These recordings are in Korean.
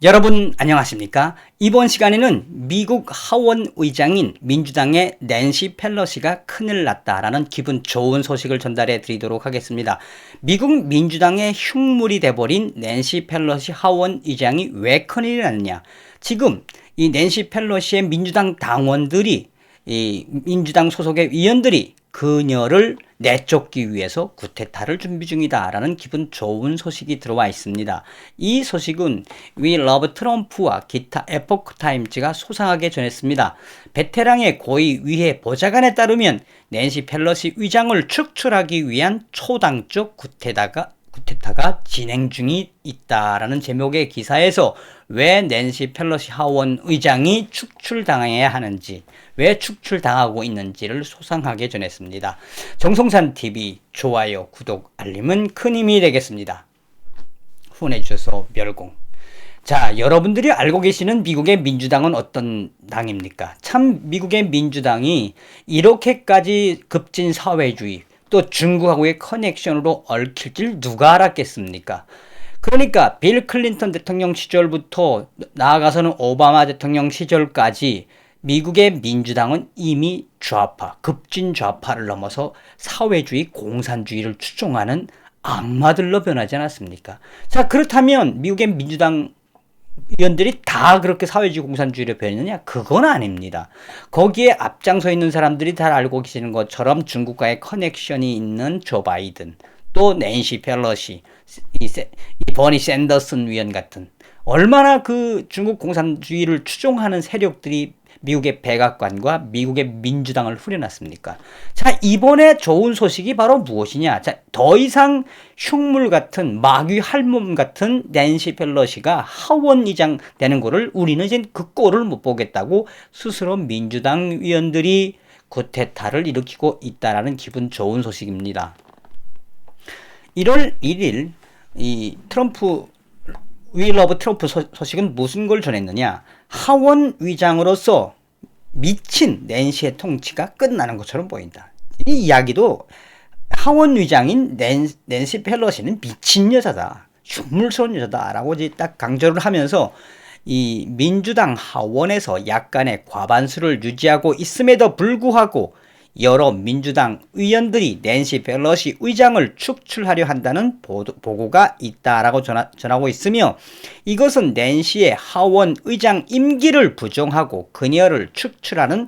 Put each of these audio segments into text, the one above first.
여러분 안녕하십니까? 이번 시간에는 미국 하원 의장인 민주당의 낸시 펠로시가 큰일 났다라는 기분 좋은 소식을 전달해 드리도록 하겠습니다. 미국 민주당의 흉물이 돼버린 낸시 펠로시 하원 의장이 왜 큰일이 났느냐? 지금 이 낸시 펠로시의 민주당 당원들이, 이 민주당 소속의 위원들이 그녀를 내쫓기 위해서 쿠데타를 준비 중이다라는 기분 좋은 소식이 들어와 있습니다. 이 소식은 We Love 트럼프와 기타 에포크 타임즈가 소상하게 전했습니다. 베테랑의 고위 위해 보좌관에 따르면 낸시 펠로시 의장을 축출하기 위한 초당적 쿠데타가 진행 중이 있다라는 제목의 기사에서 왜 낸시 펠로시 하원 의장이 축출당해야 하는지, 왜 축출당하고 있는지를 소상하게 전했습니다. 정성산TV 좋아요, 구독, 알림은 큰 힘이 되겠습니다. 후원해주셔서 멸공. 자, 여러분들이 알고 계시는 미국의 민주당은 어떤 당입니까? 참 미국의 민주당이 이렇게까지 급진 사회주의, 또 중국하고의 커넥션으로 얽힐 줄 누가 알았겠습니까? 그러니까 빌 클린턴 대통령 시절부터 나아가서는 오바마 대통령 시절까지 미국의 민주당은 이미 좌파, 급진 좌파를 넘어서 사회주의, 공산주의를 추종하는 악마들로 변하지 않았습니까? 자, 그렇다면 미국의 민주당 의원들이 다 그렇게 사회주의 공산주의로 변했느냐? 그건 아닙니다. 거기에 앞장서 있는 사람들이 다 알고 계시는 것처럼 중국과의 커넥션이 있는 조 바이든, 또 낸시 펠로시, 이 버니 샌더슨 위원 같은 얼마나 그 중국 공산주의를 추종하는 세력들이 미국의 백악관과 미국의 민주당을 후려놨습니까? 자, 이번에 좋은 소식이 바로 무엇이냐? 자, 더 이상 흉물 같은, 마귀 할멈 같은 낸시 펠로시가 하원 의장 되는 거를 우리는 이제 그 꼴을 못 보겠다고 스스로 민주당 의원들이 쿠데타를 일으키고 있다라는 기분 좋은 소식입니다. 1월 1일 이 트럼프 We Love 트럼프 소식은 무슨 걸 전했느냐? 하원 의장으로서 미친 낸시의 통치가 끝나는 것처럼 보인다. 이 이야기도 하원 의장인 낸시 펠로시는 미친 여자다, 흉물스러운 여자다라고 딱 강조를 하면서 이 민주당 하원에서 약간의 과반수를 유지하고 있음에도 불구하고 여러 민주당 의원들이 낸시 펠로시 의장을 축출하려 한다는 보고가 있다라고 전하고 있으며, 이것은 낸시의 하원 의장 임기를 부정하고 그녀를 축출하는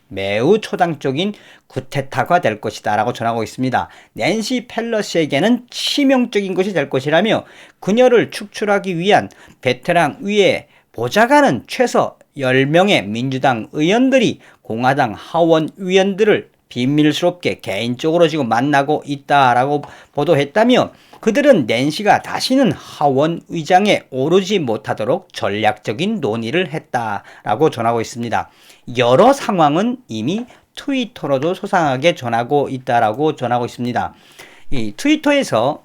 매우 초당적인 쿠데타가 될 것이다 라고 전하고 있습니다. 낸시 펠로시에게는 치명적인 것이 될 것이라며, 그녀를 축출하기 위한 베테랑 위에 보좌관은 최소 10명의 민주당 의원들이 공화당 하원 의원들을 비밀스럽게 개인적으로 지금 만나고 있다라고 보도했다며, 그들은 낸시가 다시는 하원 의장에 오르지 못하도록 전략적인 논의를 했다라고 전하고 있습니다. 여러 상황은 이미 트위터로도 소상하게 전하고 있다라고 전하고 있습니다. 이 트위터에서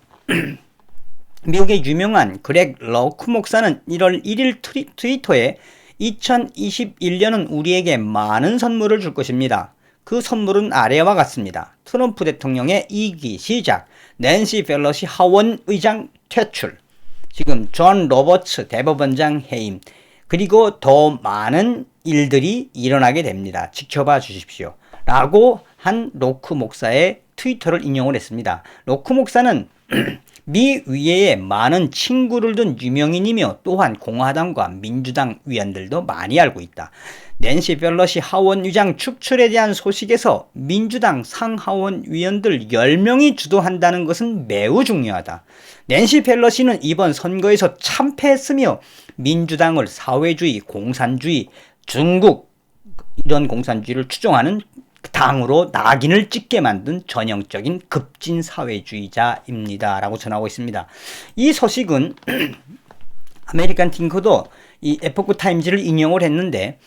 미국의 유명한 그렉 러크 목사는 1월 1일 트위터에 2021년은 우리에게 많은 선물을 줄 것입니다. 그 선물은 아래와 같습니다. 트럼프 대통령의 2기 시작, 낸시 펠로시 하원 의장 퇴출, 지금 존 로버츠 대법원장 해임, 그리고 더 많은 일들이 일어나게 됩니다. 지켜봐 주십시오 라고 한 로크 목사의 트위터를 인용을 했습니다. 로크 목사는 미 의회에 많은 친구를 둔 유명인이며 또한 공화당과 민주당 위원들도 많이 알고 있다. 낸시 펠로시 하원 의장 축출에 대한 소식에서 민주당 상하원 위원들 10명이 주도한다는 것은 매우 중요하다. 낸시 펠로시는 이번 선거에서 참패했으며 민주당을 사회주의, 공산주의, 중국 이런 공산주의를 추종하는 당으로 낙인을 찍게 만든 전형적인 급진 사회주의자입니다 라고 전하고 있습니다. 이 소식은 아메리칸 팅커도 이 에포크 타임즈를 인용을 했는데,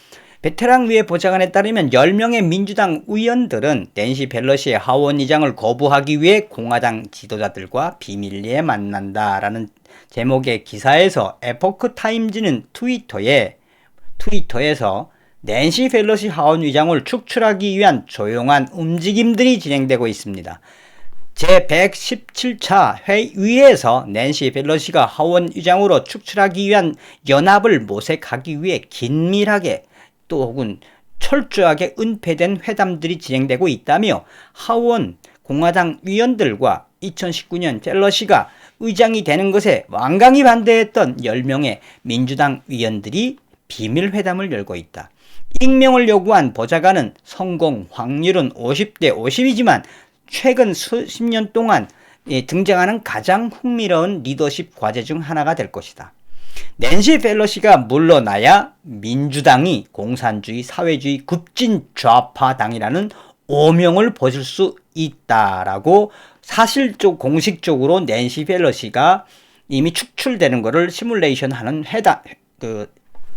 베테랑 위에 보좌관에 따르면 10명의 민주당 의원들은 낸시 펠로시의 하원 의장을 거부하기 위해 공화당 지도자들과 비밀리에 만난다라는 제목의 기사에서 에포크 타임즈는 트위터에서 낸시 펠로시 하원 의장을 축출하기 위한 조용한 움직임들이 진행되고 있습니다. 제117차 회의에서 낸시 펠로시가 하원 의장으로 축출하기 위한 연합을 모색하기 위해 긴밀하게 또 혹은 철저하게 은폐된 회담들이 진행되고 있다며 하원 공화당 위원들과 2019년 펠로시가 의장이 되는 것에 완강히 반대했던 10명의 민주당 위원들이 비밀회담을 열고 있다. 익명을 요구한 보좌관은 성공 확률은 50대 50이지만 최근 수십 년 동안 등장하는 가장 흥미로운 리더십 과제 중 하나가 될 것이다. 낸시 펠로시가 물러나야 민주당이 공산주의, 사회주의, 급진 좌파당이라는 오명을 벗을 수 있다라고 사실적 공식적으로 낸시 펠로시가 이미 축출되는 것을 시뮬레이션하는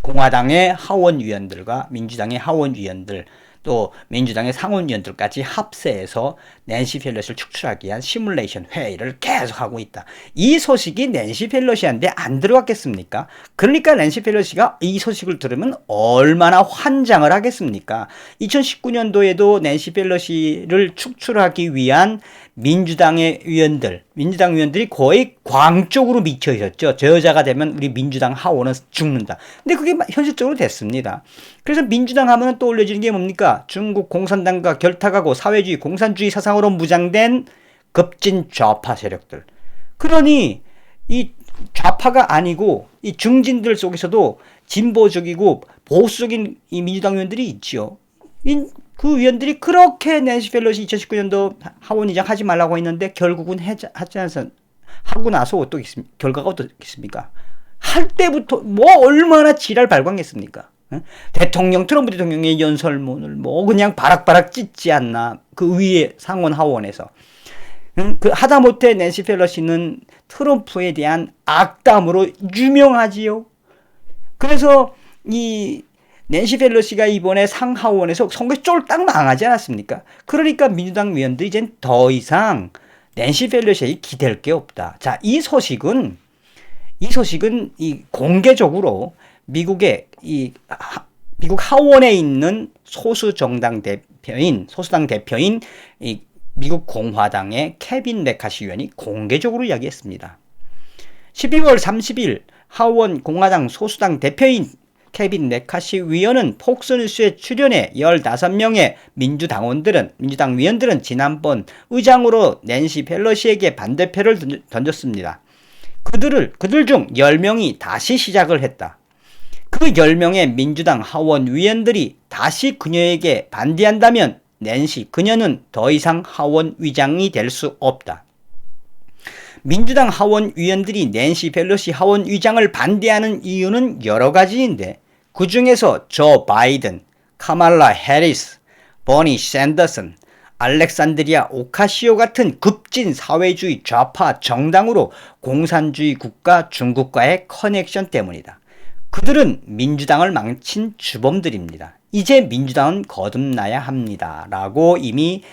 공화당의 하원위원들과 민주당의 하원위원들 또 민주당의 상원위원들까지 합세해서 낸시 펠로시를 축출하기 위한 시뮬레이션 회의를 계속하고 있다. 이 소식이 낸시 펠로시한테 안 들어갔겠습니까? 그러니까 낸시 펠로시가 이 소식을 들으면 얼마나 환장을 하겠습니까? 2019년도에도 낸시 펠로시를 축출하기 위한 민주당 위원들이 거의 광 쪽으로 미쳐 있었죠. 저 여자가 되면 우리 민주당 하원은 죽는다. 근데 그게 현실적으로 됐습니다. 그래서 민주당 하면 떠올려지는 게 뭡니까? 중국 공산당과 결탁하고 사회주의, 공산주의 사상으로 무장된 급진 좌파 세력들. 그러니 이 좌파가 아니고 이 중진들 속에서도 진보적이고 보수적인 이 민주당 의원들이 있죠. 그 위원들이 그렇게 낸시 펠로시 2019년도 하원의장 하지 말라고 했는데 결국은 하지 않아서 하고 나서 어떻게 결과가 어떻겠습니까? 할 때부터 뭐 얼마나 지랄 발광했습니까? 트럼프 대통령의 연설문을 뭐 그냥 바락바락 찢지 않나 그 위에 상원 하원에서 그 하다못해 낸시 펠로시는 트럼프에 대한 악담으로 유명하지요. 그래서 이 낸시 펠로시가 이번에 상하원에서 선거에 쫄딱 망하지 않았습니까? 그러니까 민주당 위원들이 이젠 더 이상 낸시 펠로시에 기댈 게 없다. 자, 이 소식은 이 공개적으로 미국 하원에 있는 소수당 대표인 이 미국 공화당의 케빈 메카시 의원이 공개적으로 이야기했습니다. 12월 30일 하원 공화당 소수당 대표인 케빈 메카시 의원은 폭스뉴스에 출연해 15명의 민주당 위원들은 지난번 의장으로 낸시 펠로시에게 반대표를 던졌습니다. 그들 중 10명이 다시 시작을 했다. 그 10명의 민주당 하원 위원들이 다시 그녀에게 반대한다면 그녀는 더 이상 하원 의장이 될 수 없다. 민주당 하원 위원들이 낸시 펠로시 하원 의장을 반대하는 이유는 여러 가지인데 그 중에서 조 바이든, 카말라 해리스, 버니 샌더슨, 알렉산드리아 오카시오 같은 급진 사회주의 좌파 정당으로 공산주의 국가 중국과의 커넥션 때문이다. 그들은 민주당을 망친 주범들입니다. 이제 민주당은 거듭나야 합니다. 라고 이미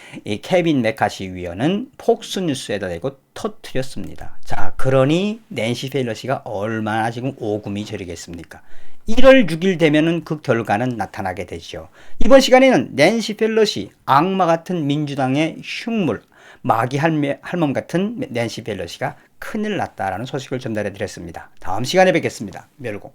케빈 메카시 의원은 폭스뉴스에다 대고 터뜨렸습니다. 자, 그러니 낸시 펠로시가 얼마나 지금 오금이 저리겠습니까? 1월 6일 되면은 그 결과는 나타나게 되죠. 이번 시간에는 낸시 펠로시, 악마 같은 민주당의 흉물, 마귀 할멈 같은 낸시 펠로시가 큰일 났다라는 소식을 전달해 드렸습니다. 다음 시간에 뵙겠습니다. 멸공.